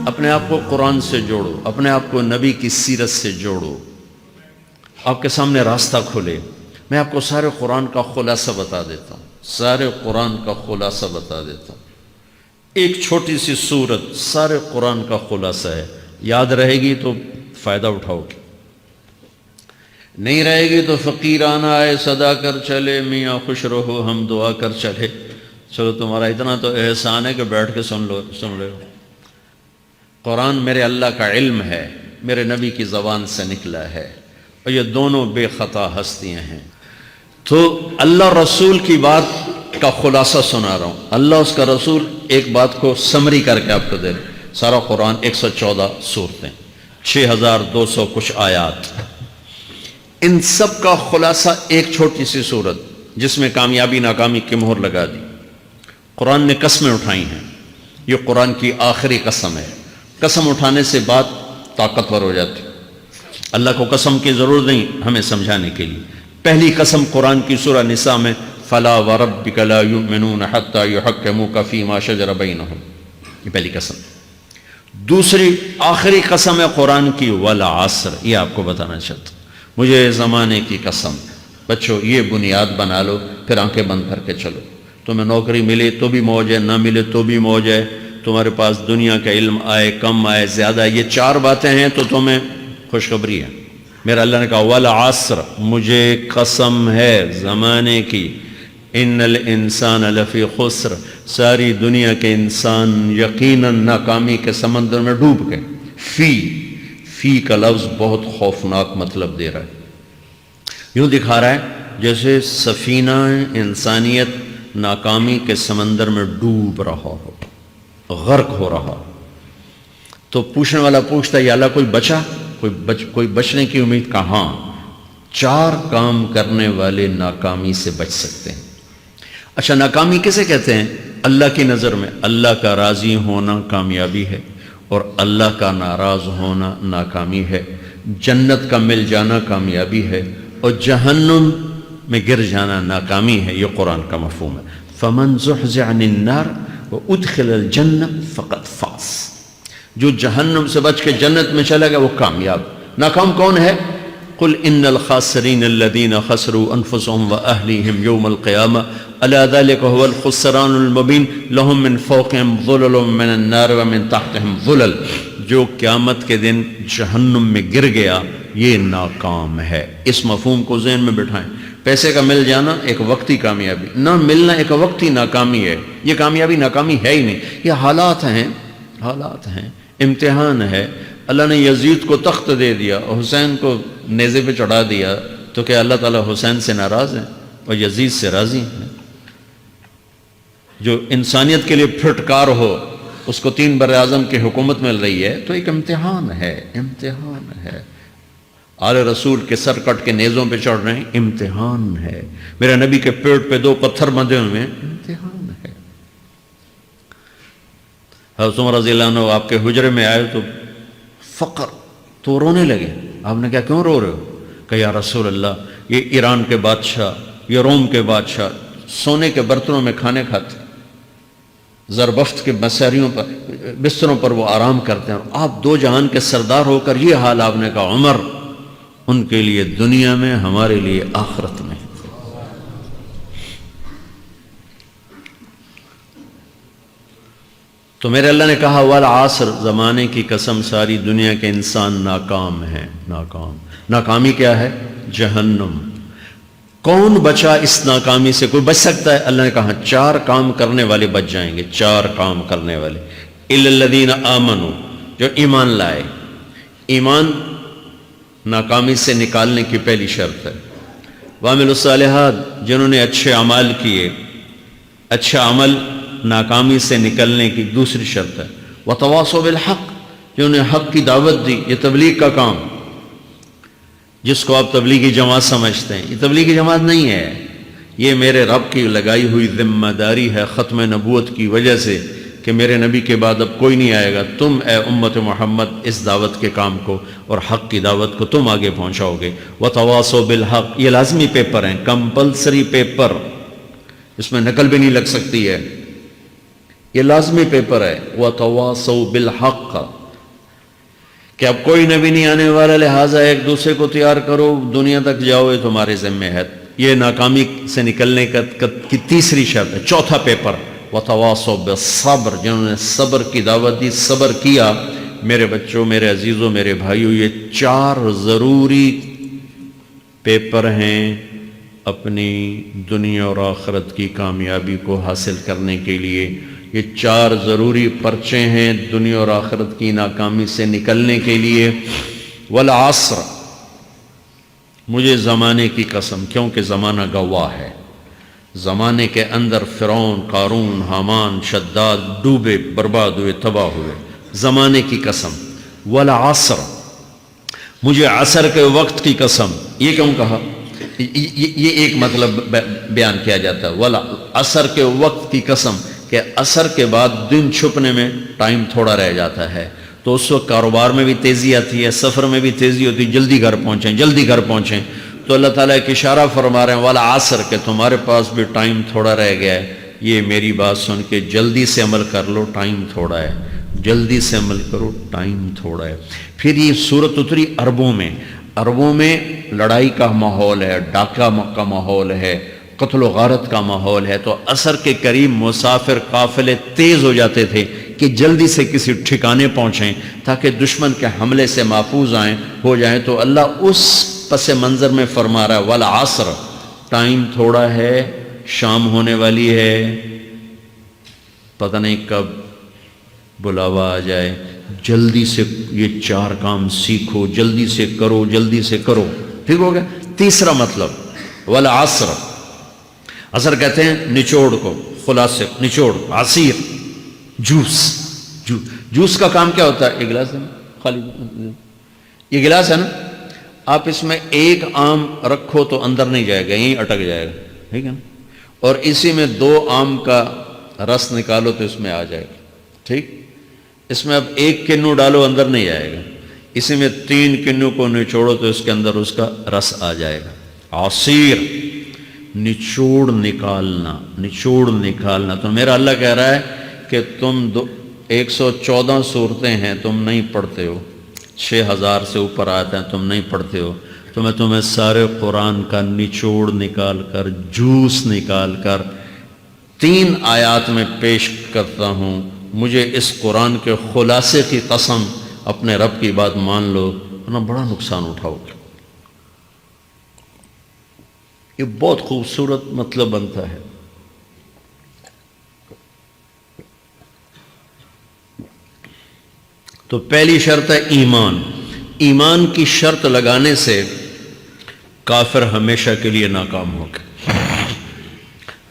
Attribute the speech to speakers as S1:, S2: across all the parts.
S1: اپنے آپ کو قرآن سے جوڑو، اپنے آپ کو نبی کی سیرت سے جوڑو، آپ کے سامنے راستہ کھلے۔ میں آپ کو سارے قرآن کا خلاصہ بتا دیتا ہوں، سارے قرآن کا خلاصہ بتا دیتا ہوں۔ ایک چھوٹی سی سورت سارے قرآن کا خلاصہ ہے، یاد رہے گی تو فائدہ اٹھاؤ گے، نہیں رہے گی تو فقیرانہ آئے صدا کر چلے، میاں خوش رہو ہم دعا کر چلے۔ چلو تمہارا اتنا تو احسان ہے کہ بیٹھ کے سن لو۔ قرآن میرے اللہ کا علم ہے، میرے نبی کی زبان سے نکلا ہے، اور یہ دونوں بے خطا ہستیاں ہیں۔ تو اللہ رسول کی بات کا خلاصہ سنا رہا ہوں، اللہ اس کا رسول ایک بات کو سمری کر کے آپ کو دے رہے۔ سارا قرآن 114 سورتیں، 6200 کچھ آیات، ان سب کا خلاصہ ایک چھوٹی سی سورت جس میں کامیابی ناکامی کی مہر لگا دی۔ قرآن نے قسمیں اٹھائی ہیں، یہ قرآن کی آخری قسم ہے۔ قسم اٹھانے سے بات طاقتور ہو جاتی، اللہ کو قسم کی ضرورت نہیں ہمیں سمجھانے کے لیے۔ پہلی قسم قرآن کی سورہ نساء میں فلا وربک لا یؤمنون حتی یحکموک فیما شجر بینہم، یہ پہلی قسم۔ دوسری آخری قسم ہے قرآن کی والعصر، یہ آپ کو بتانا چاہتا ہوں۔ مجھے زمانے کی قسم، بچوں یہ بنیاد بنا لو، پھر آنکھیں بند کر کے چلو۔ تمہیں نوکری ملے تو بھی موج ہے، نہ ملے تو بھی موج ہے، تمہارے پاس دنیا کا علم آئے کم آئے زیادہ، یہ چار باتیں ہیں تو تمہیں خوشخبری ہے۔ میرا اللہ نے کہا والعصر، مجھے قسم ہے زمانے کی، ان الانسان لفی خسر، ساری دنیا کے انسان یقیناً ناکامی کے سمندر میں ڈوب گئے۔ فی کا لفظ بہت خوفناک مطلب دے رہا ہے، یوں دکھا رہا ہے جیسے سفینہ انسانیت ناکامی کے سمندر میں ڈوب رہا ہو، غرق ہو رہا ہو۔ تو پوچھنے والا پوچھتا ہے یا اللہ کوئی بچا، کوئی بچنے کی امید؟ کہاں؟ چار کام کرنے والے ناکامی سے بچ سکتے ہیں۔ اچھا ناکامی کسے کہتے ہیں؟ اللہ کی نظر میں اللہ کا راضی ہونا کامیابی ہے، اور اللہ کا ناراض ہونا ناکامی ہے۔ جنت کا مل جانا کامیابی ہے، اور جہنم میں گر جانا ناکامی ہے۔ یہ قرآن کا مفہوم ہے۔ فمن زحزح عن النار وادخل الجنہ فقد فاز، جو جہنم سے بچ کے جنت میں چلا گیا وہ کامیاب۔ ناکام کون ہے؟ قل ان الخاسرین الذین خسروا انفسهم واہلیہم یوم القیامہ الا ذلک هو الخسران المبین لهم من فوقهم ظلل من النار ومن تحتهم ظلل، جو قیامت کے دن جہنم میں گر گیا یہ ناکام ہے۔ اس مفہوم کو ذہن میں بٹھائیں۔ پیسے کا مل جانا ایک وقتی کامیابی، نہ ملنا ایک وقتی ناکامی ہے۔ یہ کامیابی ناکامی ہے ہی نہیں، یہ حالات ہیں، امتحان ہے۔ اللہ نے یزید کو تخت دے دیا اور حسین کو نیزے پہ چڑھا دیا، تو کیا اللہ تعالیٰ حسین سے ناراض ہیں اور یزید سے راضی ہیں؟ جو انسانیت کے لیے پھٹکار ہو اس کو 3 بر اعظم کی حکومت مل رہی ہے، تو ایک امتحان ہے۔ آل رسول کے سر کٹ کے نیزوں پہ چڑھ رہے ہیں، امتحان ہے۔ میرے نبی کے پیٹ پہ 2 پتھر بندھے ہوئے ہیں، امتحان ہے۔ حضرت عمر رضی اللہ عنہ آپ کے حجرے میں آئے تو فقر، تو رونے لگے۔ آپ نے کہا کیوں رو رہے ہو؟ کہ یا رسول اللہ یہ ایران کے بادشاہ، یہ روم کے بادشاہ سونے کے برتنوں میں کھانے کھاتے، زربفت کے مساریوں پر بستروں پر وہ آرام کرتے ہیں، اور آپ 2 جہان کے سردار ہو کر یہ حال۔ آپ نے کہا عمر ان کے لیے دنیا میں، ہمارے لیے آخرت میں۔ تو میرے اللہ نے کہا والعصر، زمانے کی قسم ساری دنیا کے انسان ناکام ہیں، ناکامی کیا ہے؟ جہنم۔ کون بچا اس ناکامی سے؟ کوئی بچ سکتا ہے؟ اللہ نے کہا 4 کام کرنے والے بچ جائیں گے، 4 کام کرنے والے۔ الا الذین آمنوا، جو ایمان لائے۔ ایمان ناکامی سے نکالنے کی پہلی شرط ہے۔ وعملوا الصالحات، جنہوں نے اچھے اعمال کیے۔ اچھا عمل ناکامی سے نکلنے کی دوسری شرط ہے۔ وتواصوا بالحق، جنہوں نے حق کی دعوت دی۔ یہ تبلیغ کا کام، جس کو آپ تبلیغی جماعت سمجھتے ہیں، یہ تبلیغی جماعت نہیں ہے، یہ میرے رب کی لگائی ہوئی ذمہ داری ہے ختم نبوت کی وجہ سے، کہ میرے نبی کے بعد اب کوئی نہیں آئے گا، تم اے امت محمد اس دعوت کے کام کو اور حق کی دعوت کو تم آگے پہنچاؤ گے۔ وتواصوا بالحق، یہ لازمی پیپر ہیں، کمپلسری پیپر، اس میں نقل بھی نہیں لگ سکتی ہے۔ یہ لازمی پیپر ہے. وَتَوَاصَوْا بِالْحَقِّ کہ اب کوئی نبی نہیں آنے والا، لہٰذا ایک دوسرے کو تیار کرو، دنیا تک جاؤ، یہ تمہارے ذمہ ہے. یہ ناکامی سے نکلنے کی تیسری شرط ہے. چوتھا پیپر وَتَوَاصَوْا بِالصَّبْرِ، جنہوں نے صبر کی دعوت دی، صبر کیا. میرے بچوں، میرے عزیزوں، میرے بھائیوں، یہ 4 ضروری پیپر ہیں اپنی دنیا اور آخرت کی کامیابی کو حاصل کرنے کے لیے. یہ 4 ضروری پرچے ہیں دنیا اور آخرت کی ناکامی سے نکلنے کے لیے. والعصر، مجھے زمانے کی قسم، کیونکہ زمانہ گواہ ہے. زمانے کے اندر فرعون، قارون، حامان، شداد ڈوبے، برباد ہوئے، تباہ ہوئے. زمانے کی قسم. والعصر، مجھے عصر کے وقت کی قسم. یہ کیوں کہا؟ یہ ایک مطلب بیان کیا جاتا ہے. والعصر کے وقت کی قسم کہ عصر کے بعد دن چھپنے میں ٹائم تھوڑا رہ جاتا ہے، تو اس وقت کاروبار میں بھی تیزی آتی ہے، سفر میں بھی تیزی ہوتی ہے، جلدی گھر پہنچیں، جلدی گھر پہنچیں. تو اللہ تعالیٰ ایک اشارہ فرما رہے ہیں والعصر کہ تمہارے پاس بھی ٹائم تھوڑا رہ گیا ہے. یہ میری بات سن کے جلدی سے عمل کر لو، ٹائم تھوڑا ہے. جلدی سے عمل کرو، ٹائم تھوڑا ہے. پھر یہ صورت اتری عربوں میں. عربوں میں لڑائی کا ماحول ہے، ڈاکہ کا ماحول ہے، قتل و غارت کا ماحول ہے. تو عصر کے قریب مسافر قافلے تیز ہو جاتے تھے کہ جلدی سے کسی ٹھکانے پہنچیں تاکہ دشمن کے حملے سے محفوظ ہو جائیں. تو اللہ اس پس منظر میں فرما رہا ہے والعصر، ٹائم تھوڑا ہے، شام ہونے والی ہے، پتہ نہیں کب بلاوا آ جائے. جلدی سے یہ 4 کام سیکھو، جلدی سے کرو، جلدی سے کرو. ٹھیک ہو گیا. تیسرا مطلب والعصر، عصر کہتے ہیں نچوڑ کو، خلاصے، نچوڑ، عصیر، جوس کا کام کیا ہوتا ہے؟ یہ گلاس ہے نا، خالی یہ گلاس ہے نا، آپ اس میں ایک آم رکھو تو اندر نہیں جائے گا، یہیں اٹک جائے گا، ٹھیک ہے نا. اور اسی میں 2 آم کا رس نکالو تو اس میں آ جائے گا. ٹھیک، اس میں اب 1 کنو ڈالو، اندر نہیں جائے گا. اسی میں 3 کنو کو نچوڑو تو اس کے اندر اس کا رس آ جائے گا. عصیر، نچوڑ نکالنا، نچوڑ نکالنا. تو میرا اللہ کہہ رہا ہے کہ تم 114 صورتیں ہیں، تم نہیں پڑھتے ہو، 6000 سے اوپر آتے ہیں، تم نہیں پڑھتے ہو. تو میں تمہیں سارے قرآن کا نچوڑ نکال کر، جوس نکال کر 3 آیات میں پیش کرتا ہوں. مجھے اس قرآن کے خلاصے کی قسم، اپنے رب کی بات مان لو ورنہ بڑا نقصان اٹھاؤ گے. یہ بہت خوبصورت مطلب بنتا ہے. تو پہلی شرط ہے ایمان. ایمان کی شرط لگانے سے کافر ہمیشہ کے لیے ناکام ہو گئے.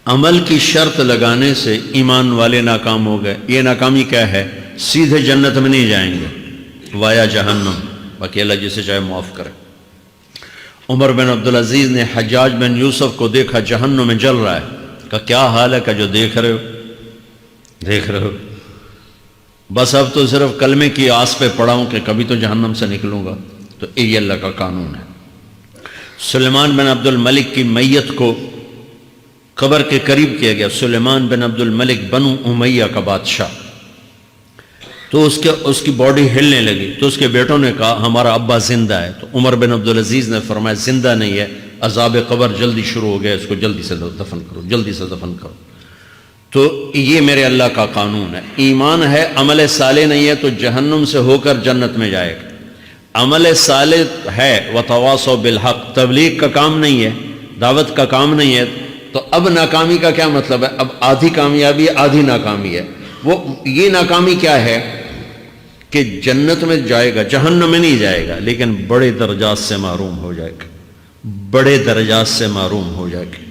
S1: عمل کی شرط لگانے سے ایمان والے ناکام ہو گئے. یہ ناکامی کیا ہے؟ سیدھے جنت میں نہیں جائیں گے، وایا جہنم. باقی اللہ جسے چاہے معاف کرے. عمر بن عبدالعزیز نے حجاج بن یوسف کو دیکھا جہنم میں جل رہا ہے، کہا کیا حال ہے؟ کہ جو دیکھ رہے ہو بس اب تو صرف کلمے کی آس پہ پڑا ہوں کہ کبھی تو جہنم سے نکلوں گا. تو یہ اللہ کا قانون ہے. سلیمان بن عبد الملک کی میت کو قبر کے قریب کیا گیا. سلیمان بن عبد الملک بنو امیہ کا بادشاہ. تو اس کی باڈی ہلنے لگی. تو اس کے بیٹوں نے کہا ہمارا ابا زندہ ہے. تو عمر بن عبدالعزیز نے فرمایا زندہ نہیں ہے، عذاب قبر جلدی شروع ہو گیا، اس کو جلدی سے دفن کرو، جلدی سے دفن کرو. تو یہ میرے اللہ کا قانون ہے. ایمان ہے، عمل صالح نہیں ہے تو جہنم سے ہو کر جنت میں جائے گا. عمل صالح ہے وتواصوا بالحق، تبلیغ کا کام نہیں ہے، دعوت کا کام نہیں ہے. تو اب ناکامی کا کیا مطلب ہے؟ اب آدھی کامیابی ہے، آدھی ناکامی ہے. یہ ناکامی کیا ہے کہ جنت میں جائے گا، جہنم میں نہیں جائے گا، لیکن بڑے درجات سے محروم ہو جائے گا، بڑے درجات سے محروم ہو جائے گا.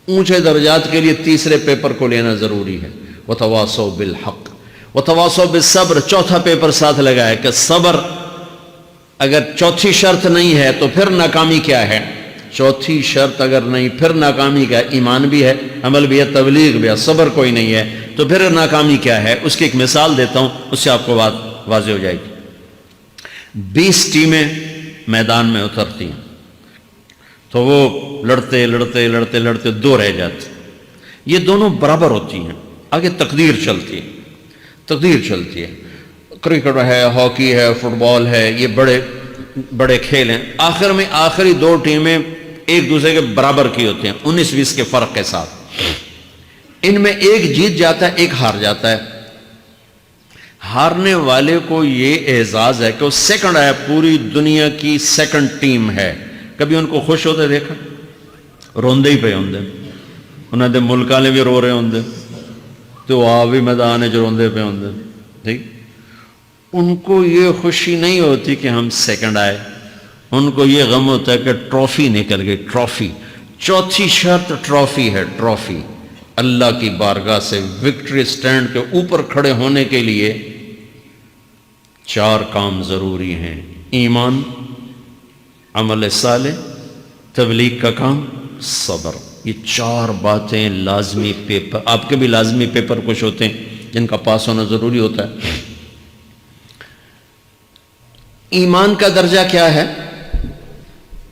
S1: اونچے درجات کے لیے تیسرے پیپر کو لینا ضروری ہے. وتواصوا بالحق وتواصوا بالصبر. چوتھا پیپر ساتھ لگا ہے کہ صبر اگر چوتھی شرط نہیں ہے تو پھر ناکامی کیا ہے؟ چوتھی شرط اگر نہیں پھر ناکامی کیا ہے؟ ایمان بھی ہے، عمل بھی ہے، تبلیغ بھی ہے، صبر کوئی نہیں ہے تو پھر ناکامی کیا ہے؟ اس کی ایک مثال دیتا ہوں، اس سے آپ کو بات واضح ہو جائے گی. 20 ٹیمیں میدان میں اترتی ہیں تو وہ لڑتے 2 رہ جاتے. یہ دونوں برابر ہوتی ہیں. آگے تقدیر چلتی ہے، تقدیر چلتی ہے، کرکٹ ہے، ہاکی ہے، فٹ بال ہے، یہ بڑے بڑے کھیل ہیں، آخر میں آخری دو ٹیمیں ایک دوسرے کے برابر کی ہوتی ہیں 19-20 کے فرق کے ساتھ، ان میں ایک جیت جاتا ہے ایک ہار جاتا ہے، ہارنے والے کو یہ اعزاز ہے کہ وہ سیکنڈ ہے، پوری دنیا کی سیکنڈ ٹیم ہے، کبھی ان کو خوش ہوتے دیکھا؟ روندے ہی پہ ہوندے، انہوں نے ملک والے بھی رو رہے ہوندے تو آپ بھی میدان ہے جو روندے پہ ہوندے، ٹھیک؟ ان کو یہ خوشی نہیں ہوتی کہ ہم سیکنڈ آئے، ان کو یہ غم ہوتا ہے کہ ٹرافی نکل گئی، ٹرافی، چوتھی شرط ٹرافی ہے، ٹرافی، اللہ کی بارگاہ سے وکٹری سٹینڈ کے اوپر کھڑے ہونے کے لیے 4 کام ضروری ہیں: ایمان، عمل صالح، تبلیغ کا کام، صبر، یہ 4 باتیں لازمی پیپر، آپ کے بھی لازمی پیپر کچھ ہوتے ہیں جن کا پاس ہونا ضروری ہوتا ہے۔ ایمان کا درجہ کیا ہے؟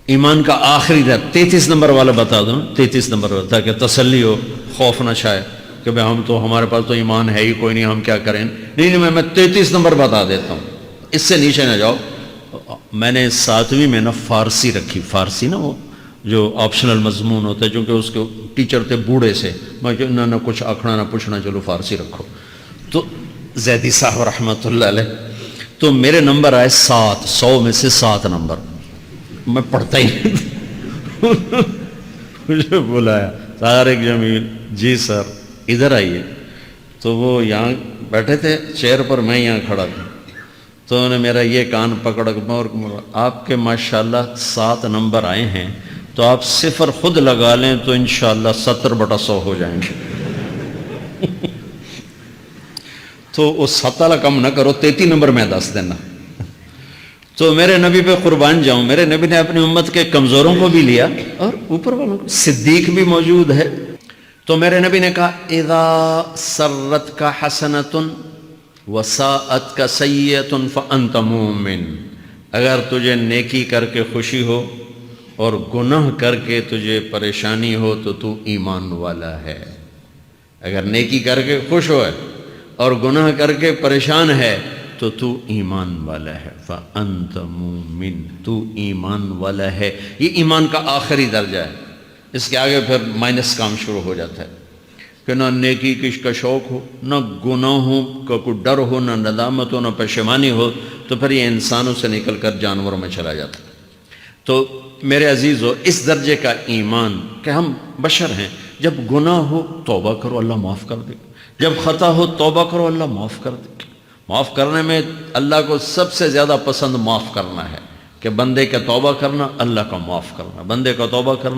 S1: ایمان کا آخری درجہ 33 نمبر والا بتا دوں، 33 نمبر والا، تاکہ تسلی ہو، خوف نہ چھائے کہ بھئی ہم تو، ہمارے پاس تو ایمان ہے ہی کوئی نہیں، ہم کیا کریں؟ نہیں، میں 33 نمبر بتا دیتا ہوں، اس سے نیچے نہ جاؤ۔ میں نے 7ویں میں نا فارسی رکھی، فارسی نا وہ جو آپشنل مضمون ہوتا ہے، چونکہ اس کے ٹیچر تھے بوڑھے سے، میں کہ نہ کچھ آکھنا نہ پوچھنا، چلو فارسی رکھو، تو زیدی صاحب رحمۃ اللہ علیہ، تو میرے نمبر آئے 7، 100 میں سے 7 نمبر، میں پڑھتا ہی نہیں، مجھے بلایا طارق جمیل، جی سر ادھر آئیے، تو وہ یہاں بیٹھے تھے چیئر پر، میں یہاں کھڑا تھا، تو انہوں نے میرا یہ کان پکڑ کے، آپ کے ماشاءاللہ 7 نمبر آئے ہیں، تو آپ 0 خود لگا لیں تو انشاءاللہ 70/100 ہو جائیں گے۔ تو وہ 7 والا کم نہ کرو، 33 نمبر میں 10 دینا۔ تو میرے نبی پہ قربان جاؤں، میرے نبی نے اپنی امت کے کمزوروں کو بھی لیا اور اوپر والوں کو، صدیق بھی موجود ہے، تو میرے نبی نے کہا اذا سرتک حسنۃ وساءتک سیئۃ فانت مومن، اگر تجھے نیکی کر کے خوشی ہو اور گناہ کر کے تجھے پریشانی ہو تو تو ایمان والا ہے۔ اگر نیکی کر کے خوش ہو اور گناہ کر کے پریشان ہے تو تو ایمان والا ہے، فانت مومن، تو ایمان والا ہے۔ یہ ایمان کا آخری درجہ ہے، اس کے آگے پھر مائنس کام شروع ہو جاتا ہے کہ نہ نیکی کا شوق ہو، نہ گناہوں کا کوئی ڈر ہو، نہ ندامت ہو، نہ پشیمانی ہو، تو پھر یہ انسانوں سے نکل کر جانوروں میں چلا جاتا ہے۔ تو میرے عزیزو، اس درجے کا ایمان کہ ہم بشر ہیں، جب گناہ ہو توبہ کرو، اللہ معاف کر دے، جب خطا ہو توبہ کرو، اللہ معاف کر دے۔ معاف کرنے میں اللہ کو سب سے زیادہ پسند معاف کرنا ہے، کہ بندے کا توبہ کرنا، اللہ کا معاف کرنا، بندے کا توبہ کرنا۔